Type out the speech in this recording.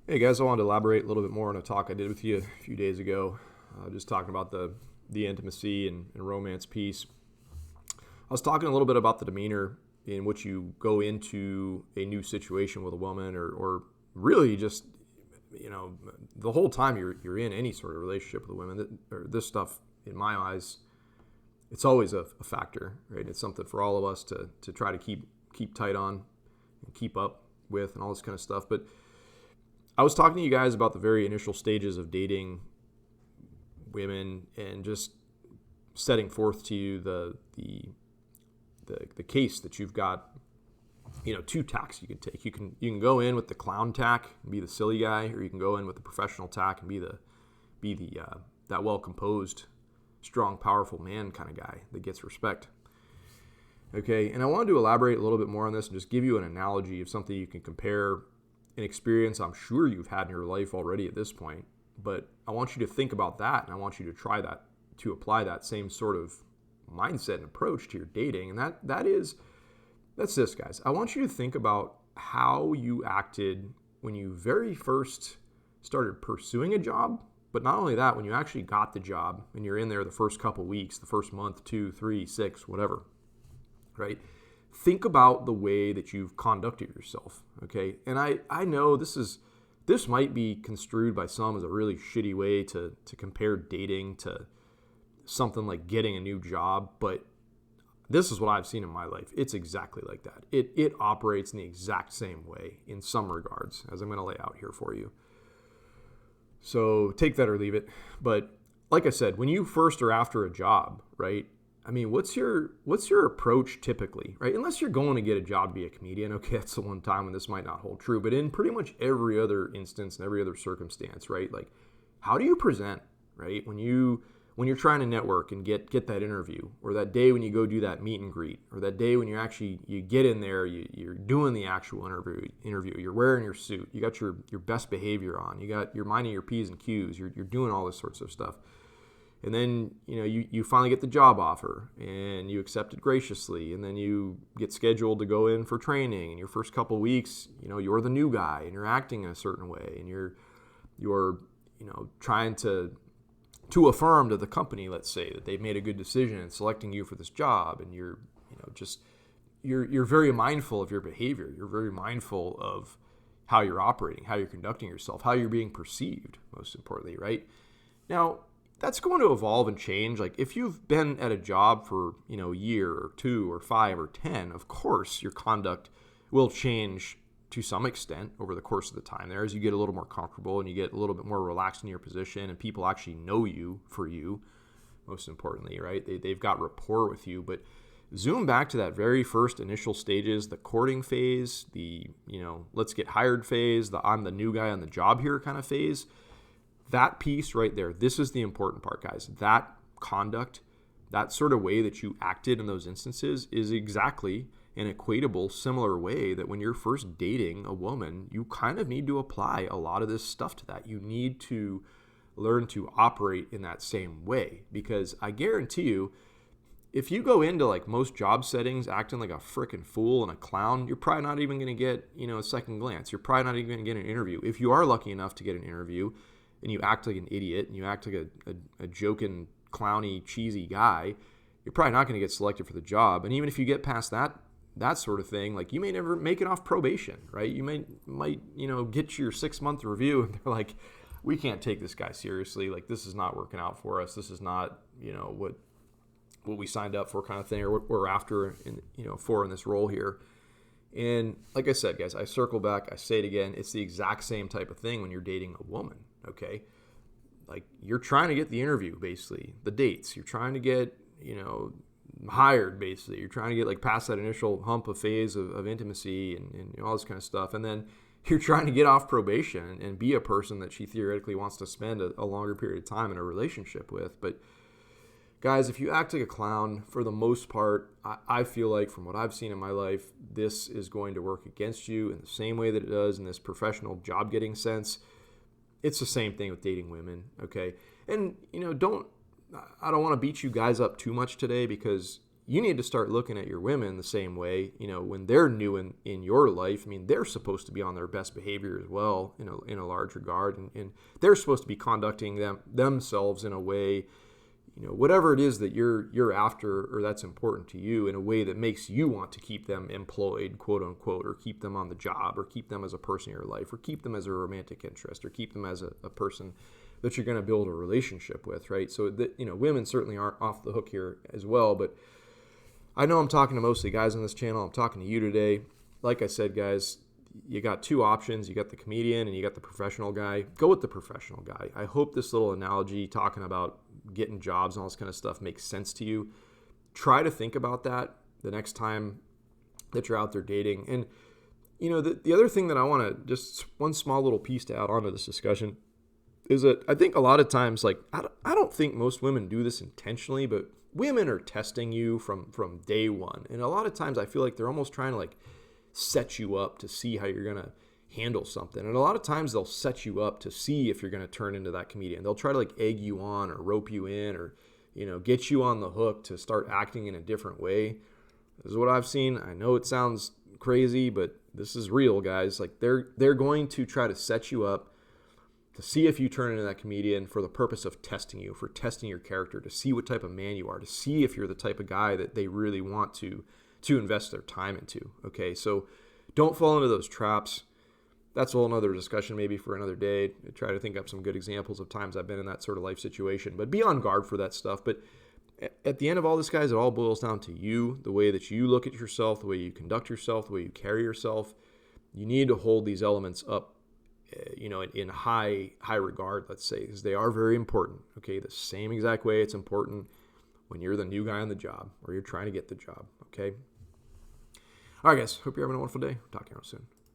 Hey guys, I wanted to elaborate a little bit more on a talk I did with you a few days ago, just talking about the intimacy and romance piece. I was talking a little bit about the demeanor in which you go into a new situation with a woman, or really just the whole time you're in any sort of relationship with a woman. Or this stuff, in my eyes, it's always a factor, right? It's something for all of us to try to keep tight on and keep up with, and all this kind of stuff, but I was talking to you guys about the very initial stages of dating women and just setting forth to you the case that you've got, two tacks you can take. You can go in with the clown tack and be the silly guy, or you can go in with the professional tack and be the that well composed, strong, powerful man kind of guy that gets respect. Okay, and I wanted to elaborate a little bit more on this and just give you an analogy of something you can compare, an experience I'm sure you've had in your life already at this point, but I want you to think about that, and I want you to try that, to apply that same sort of mindset and approach to your dating. And that's this, guys. I want you to think about how you acted when you very first started pursuing a job, but not only that, when you actually got the job and you're in there the first couple weeks, the first month, 2, 3, 6, whatever, right? Think about the way that you've conducted yourself, okay? And I know this might be construed by some as a really shitty way to compare dating to something like getting a new job, but this is what I've seen in my life. It's exactly like that. It operates in the exact same way in some regards, as I'm going to lay out here for you. So take that or leave it. But like I said, when you first are after a job, right? I mean, what's your approach typically, right? Unless you're going to get a job to be a comedian, okay, that's the one time when this might not hold true. But in pretty much every other instance and every other circumstance, right? Like, how do you present, right? When you're trying to network and get that interview, or that day when you go do that meet and greet, or that day when you get in there, you're doing the actual interview, you're wearing your suit, you got your best behavior on, you're minding your P's and Q's, you're doing all this sorts of stuff. And then, you finally get the job offer and you accept it graciously. And then you get scheduled to go in for training. And your first couple weeks, you're the new guy and you're acting in a certain way. And you're trying to affirm to the company, let's say, that they've made a good decision in selecting you for this job. And you're very mindful of your behavior. You're very mindful of how you're operating, how you're conducting yourself, how you're being perceived, most importantly, right? Now, that's going to evolve and change. Like, if you've been at a job for, a year or 2 or 5 or 10, of course your conduct will change to some extent over the course of the time there, as you get a little more comfortable and you get a little bit more relaxed in your position and people actually know you for you, most importantly, right? They've got rapport with you. But zoom back to that very first initial stages, the courting phase, the, let's get hired phase, the I'm the new guy on the job here kind of phase. That piece right there, this is the important part, guys. That conduct, that sort of way that you acted in those instances is exactly an equatable, similar way that when you're first dating a woman, you kind of need to apply a lot of this stuff to that. You need to learn to operate in that same way, because I guarantee you, if you go into like most job settings acting like a freaking fool and a clown, you're probably not even going to get, a second glance. You're probably not even going to get an interview. If you are lucky enough to get an interview, and you act like an idiot, and you act like a joking, clowny, cheesy guy, you're probably not going to get selected for the job. And even if you get past that sort of thing, like, you may never make it off probation, right? You might get your 6-month review, and they're like, we can't take this guy seriously. Like, this is not working out for us. This is not, what we signed up for, kind of thing, or what we're after in this role here. And like I said, guys, I circle back, I say it again, it's the exact same type of thing when you're dating a woman, okay? Like, you're trying to get the interview, basically, the dates. You're trying to get, hired, basically. You're trying to get, like, past that initial hump of phase of intimacy and all this kind of stuff. And then you're trying to get off probation and be a person that she theoretically wants to spend a longer period of time in a relationship with. But guys, if you act like a clown, for the most part, I feel like, from what I've seen in my life, this is going to work against you in the same way that it does in this professional job-getting sense. It's the same thing with dating women, okay? And, I don't want to beat you guys up too much today, because you need to start looking at your women the same way. When they're new in your life, I mean, they're supposed to be on their best behavior as well, in a large regard, and they're supposed to be conducting themselves in a way, whatever it is that you're after or that's important to you, in a way that makes you want to keep them employed, quote unquote, or keep them on the job, or keep them as a person in your life, or keep them as a romantic interest, or keep them as a person that you're going to build a relationship with, right? So that, women certainly aren't off the hook here as well, but I know I'm talking to mostly guys on this channel. I'm talking to you today. Like I said, guys, you got two options. You got the comedian and you got the professional guy. Go with the professional guy. I hope this little analogy talking about getting jobs and all this kind of stuff makes sense to you. Try to think about that the next time that you're out there dating. And, the other thing that I want to, just one small little piece to add on to this discussion, is that I think a lot of times, like, I don't think most women do this intentionally, but women are testing you from day one. And a lot of times I feel like they're almost trying to, like, set you up to see how you're going to handle something. And a lot of times they'll set you up to see if you're going to turn into that comedian. They'll try to, like, egg you on or rope you in, or, get you on the hook to start acting in a different way. This is what I've seen. I know it sounds crazy, but this is real, guys. Like, they're going to try to set you up to see if you turn into that comedian for the purpose of testing you, for testing your character, to see what type of man you are, to see if you're the type of guy that they really want to invest their time into. Okay, so don't fall into those traps. That's a whole nother discussion maybe for another day. I try to think up some good examples of times I've been in that sort of life situation, but be on guard for that stuff. But at the end of all this, guys, it all boils down to you, the way that you look at yourself, the way you conduct yourself, the way you carry yourself. You need to hold these elements up, in high regard, let's say, because they are very important. Okay, the same exact way it's important when you're the new guy on the job or you're trying to get the job. Okay. All right, guys. Hope you're having a wonderful day. Talk to you soon.